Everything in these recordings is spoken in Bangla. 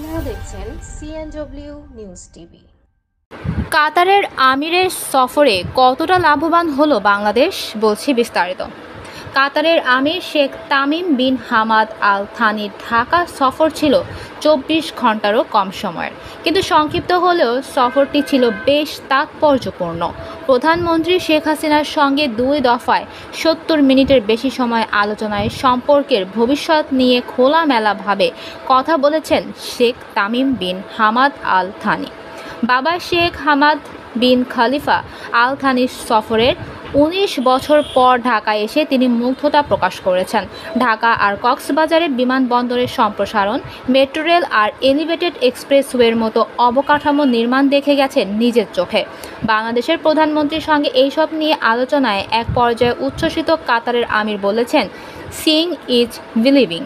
আপনারা দেখছেন সিএনডব্লিউ নিউজ টিভি। কাতারের আমিরের সফরে কতটা লাভবান হলো বাংলাদেশ, বলছি বিস্তারিত। কাতারের আমির Sheikh Tamim bin Hamad Al থানির ঢাকা সফর ছিল 24 ঘন্টারও কম সময়ের, কিন্তু সংক্ষিপ্ত হলেও সফরটি ছিল বেশ তাৎপর্যপূর্ণ। প্রধানমন্ত্রী শেখ হাসিনার সঙ্গে 2 দফায় 70 মিনিটের বেশি সময় আলোচনায় সম্পর্কের ভবিষ্যৎ নিয়ে খোলামেলাভাবে কথা বলেছেন Sheikh Tamim bin Hamad Al Thani. বাবা শেখ হামাদ বিন খলিফা আল থানির সফরের 19 বছর পর ঢাকায় এসে তিনি মুগ্ধতা প্রকাশ করেছেন। ঢাকা আর কক্সবাজারের বিমানবন্দরের সম্প্রসারণ, মেট্রো রেল আর এলিভেটেড এক্সপ্রেসওয়ের মতো অবকাঠামো নির্মাণ দেখে গেছেন নিজের চোখে। বাংলাদেশের প্রধানমন্ত্রীর সঙ্গে এইসব নিয়ে আলোচনায় এক পর্যায়ে উচ্ছ্বসিত কাতারের আমির বলেছেন, সিইং ইজ বিলিভিং।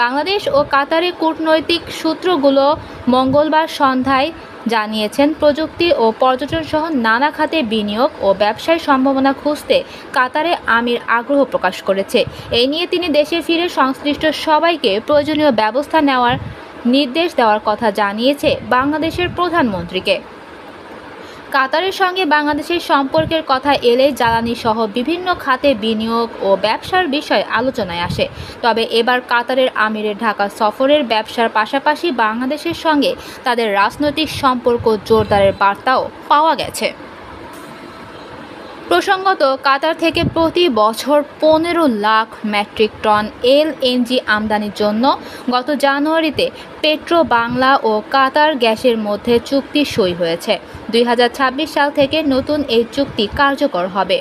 বাংলাদেশ ও কাতারের কূটনৈতিক সূত্রগুলো মঙ্গলবার সন্ধ্যায় জানিয়েছেন, প্রযুক্তি ও পর্যটন সহ নানা খাতে বিনিয়োগ ও ব্যবসায় সম্ভাবনা খুঁজতে কাতারে আমির আগ্রহ প্রকাশ করেছে। এই নিয়ে তিনি দেশে ফিরে সংশ্লিষ্ট সবাইকে প্রয়োজনীয় ব্যবস্থা নেওয়ার নির্দেশ দেওয়ার কথা জানিয়েছে বাংলাদেশের প্রধানমন্ত্রীকে। কাতারের সঙ্গে বাংলাদেশের সম্পর্কের কথা এলে জ্বালানি সহ বিভিন্ন খাতে বিনিয়োগ ও ব্যবসার বিষয় আলোচনায় আসে। তবে এবার কাতারের আমিরের ঢাকা সফরের ব্যবসার পাশাপাশি বাংলাদেশের সঙ্গে তাদের রাজনৈতিক সম্পর্ক জোরদারের বার্তাও পাওয়া গেছে। প্রসঙ্গত, কাতার থেকে প্রতি বছর 15 লাখ মেট্রিক টন এলএনজি আমদানির জন্য গত জানুয়ারিতে পেট্রো বাংলা ও কাতার গ্যাসের মধ্যে চুক্তি সই হয়েছে। 2026 সাল থেকে নতুন এই চুক্তি কার্যকর হবে।